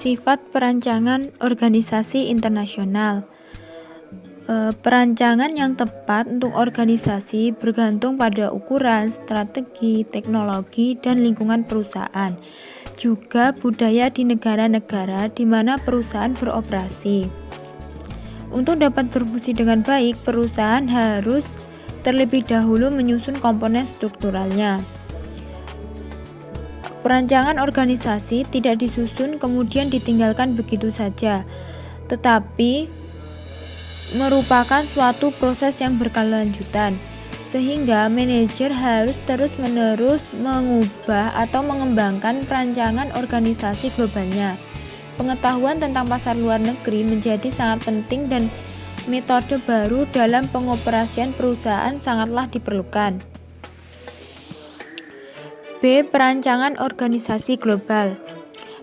Sifat perancangan organisasi internasional. Perancangan yang tepat untuk organisasi bergantung pada ukuran, strategi, teknologi, dan lingkungan perusahaan. Juga budaya di negara-negara di mana perusahaan beroperasi. Untuk dapat berfungsi dengan baik, perusahaan harus terlebih dahulu menyusun komponen strukturalnya. Perancangan organisasi tidak disusun kemudian ditinggalkan begitu saja, tetapi merupakan suatu proses yang berkelanjutan, sehingga manajer harus terus-menerus mengubah atau mengembangkan perancangan organisasi globalnya. Pengetahuan tentang pasar luar negeri menjadi sangat penting dan metode baru dalam pengoperasian perusahaan sangatlah diperlukan. B. Perancangan organisasi global.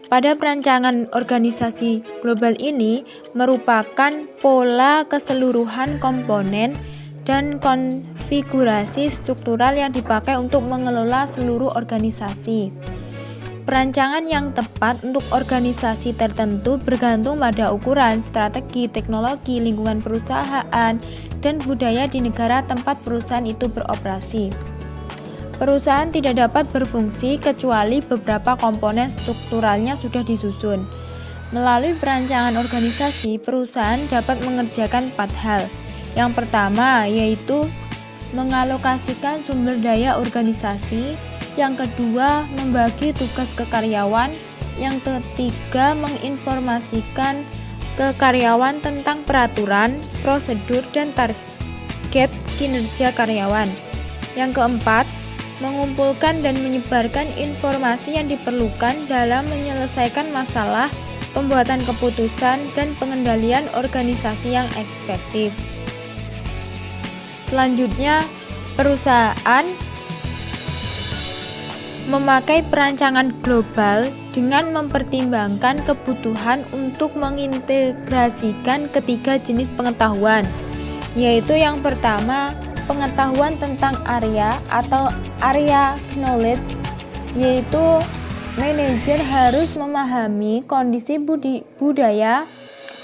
Pada perancangan organisasi global ini merupakan pola keseluruhan komponen dan konfigurasi struktural yang dipakai untuk mengelola seluruh organisasi. Perancangan yang tepat untuk organisasi tertentu bergantung pada ukuran, strategi, teknologi, lingkungan perusahaan, dan budaya di negara tempat perusahaan itu beroperasi. Perusahaan tidak dapat berfungsi kecuali beberapa komponen strukturalnya sudah disusun. Melalui perancangan organisasi, perusahaan dapat mengerjakan 4 hal. Yang pertama yaitu mengalokasikan sumber daya organisasi. Yang kedua, membagi tugas ke karyawan. Yang ketiga, menginformasikan ke karyawan tentang peraturan, prosedur, dan target kinerja karyawan. Yang keempat, mengumpulkan dan menyebarkan informasi yang diperlukan dalam menyelesaikan masalah, pembuatan keputusan, dan pengendalian organisasi yang efektif. Selanjutnya, perusahaan memakai perancangan global dengan mempertimbangkan kebutuhan untuk mengintegrasikan ketiga jenis pengetahuan, yaitu yang pertama, pengetahuan tentang area atau area knowledge, yaitu manajer harus memahami kondisi budaya,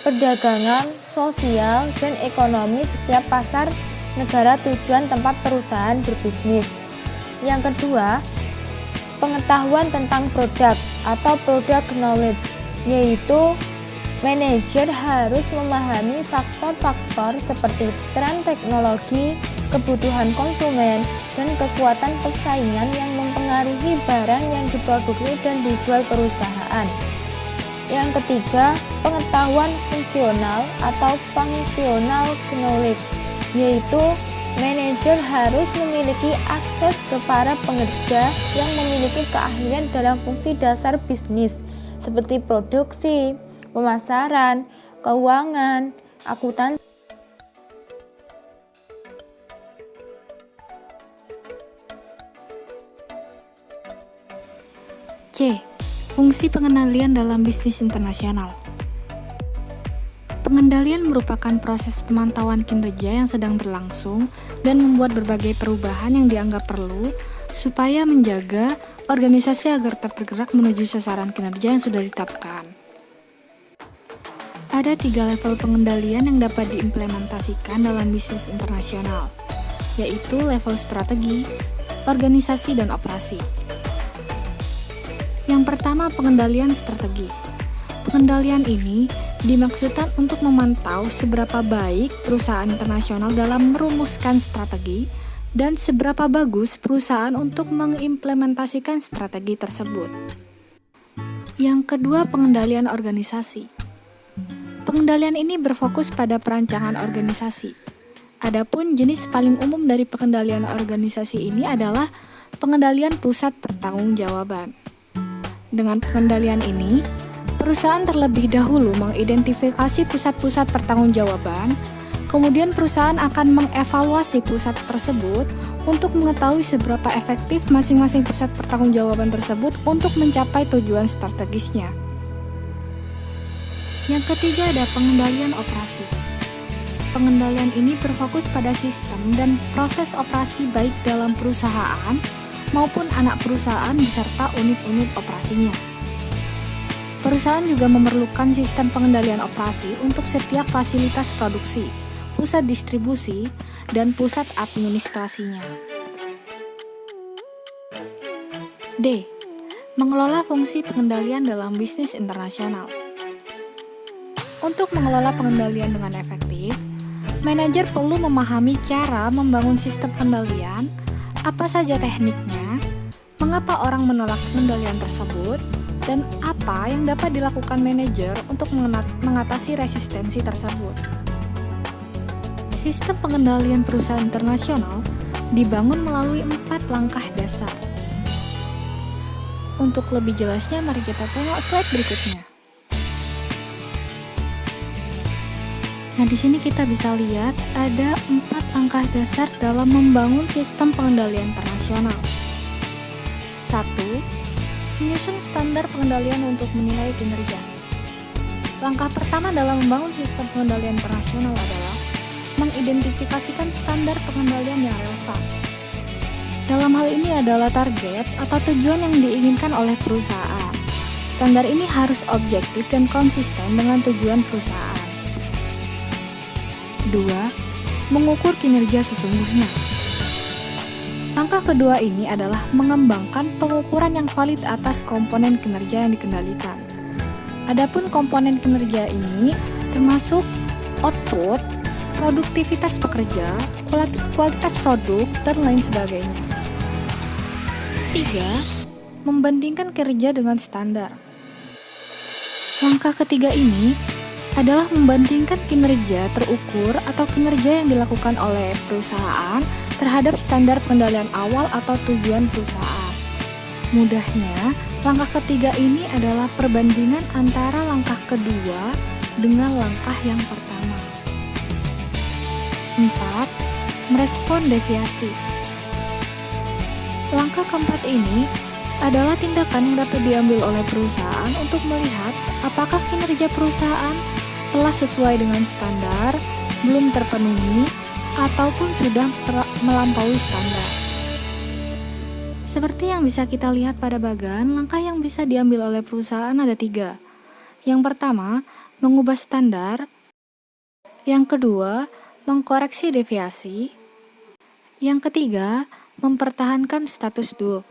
perdagangan, sosial, dan ekonomi setiap pasar negara tujuan tempat perusahaan berbisnis. Yang kedua, pengetahuan tentang produk atau product knowledge, yaitu manajer harus memahami faktor-faktor seperti tren teknologi, kebutuhan konsumen, dan kekuatan persaingan yang mempengaruhi barang yang diproduksi dan dijual perusahaan. Yang ketiga, pengetahuan fungsional atau functional knowledge, yaitu manajer harus memiliki akses ke para pekerja yang memiliki keahlian dalam fungsi dasar bisnis seperti produksi, pemasaran, keuangan, akuntansi. C. Fungsi pengendalian dalam bisnis internasional. Pengendalian merupakan proses pemantauan kinerja yang sedang berlangsung dan membuat berbagai perubahan yang dianggap perlu supaya menjaga organisasi agar tetap bergerak menuju sasaran kinerja yang sudah ditetapkan. Ada 3 level pengendalian yang dapat diimplementasikan dalam bisnis internasional, yaitu level strategi, organisasi, dan operasi. Yang pertama, pengendalian strategi. Pengendalian ini dimaksudkan untuk memantau seberapa baik perusahaan internasional dalam merumuskan strategi dan seberapa bagus perusahaan untuk mengimplementasikan strategi tersebut. Yang kedua, pengendalian organisasi. Pengendalian ini berfokus pada perancangan organisasi. Adapun jenis paling umum dari pengendalian organisasi ini adalah pengendalian pusat pertanggungjawaban. Dengan pengendalian ini, perusahaan terlebih dahulu mengidentifikasi pusat-pusat pertanggungjawaban, kemudian perusahaan akan mengevaluasi pusat tersebut untuk mengetahui seberapa efektif masing-masing pusat pertanggungjawaban tersebut untuk mencapai tujuan strategisnya. Yang ketiga ada pengendalian operasi. Pengendalian ini berfokus pada sistem dan proses operasi baik dalam perusahaan maupun anak perusahaan beserta unit-unit operasinya. Perusahaan juga memerlukan sistem pengendalian operasi untuk setiap fasilitas produksi, pusat distribusi, dan pusat administrasinya. D. Mengelola fungsi pengendalian dalam bisnis internasional. Untuk mengelola pengendalian dengan efektif, manajer perlu memahami cara membangun sistem pengendalian, apa saja tekniknya, mengapa orang menolak pengendalian tersebut, dan apa yang dapat dilakukan manajer untuk mengatasi resistensi tersebut. Sistem pengendalian perusahaan internasional dibangun melalui 4 langkah dasar. Untuk lebih jelasnya, mari kita tengok slide berikutnya. Nah, di sini kita bisa lihat ada 4 langkah dasar dalam membangun sistem pengendalian internasional. 1. Menyusun standar pengendalian untuk menilai kinerja. Langkah pertama dalam membangun sistem pengendalian internasional adalah mengidentifikasikan standar pengendalian yang relevan. Dalam hal ini adalah target atau tujuan yang diinginkan oleh perusahaan. Standar ini harus objektif dan konsisten dengan tujuan perusahaan. 2. Mengukur kinerja sesungguhnya. Langkah kedua ini adalah mengembangkan pengukuran yang valid atas komponen kinerja yang dikendalikan. Adapun komponen kinerja ini termasuk output, produktivitas pekerja, kualitas produk, dan lain sebagainya. 3. Membandingkan kinerja dengan standar. Langkah ketiga ini adalah membandingkan kinerja terukur atau kinerja yang dilakukan oleh perusahaan terhadap standar pengendalian awal atau tujuan perusahaan. Mudahnya, langkah ketiga ini adalah perbandingan antara langkah kedua dengan langkah yang pertama. 4. Merespon deviasi. Langkah keempat ini adalah tindakan yang dapat diambil oleh perusahaan untuk melihat apakah kinerja perusahaan telah sesuai dengan standar, belum terpenuhi, ataupun sudah melampaui standar. Seperti yang bisa kita lihat pada bagan, langkah yang bisa diambil oleh perusahaan ada 3. Yang pertama, mengubah standar. Yang kedua, mengkoreksi deviasi. Yang ketiga, mempertahankan status quo.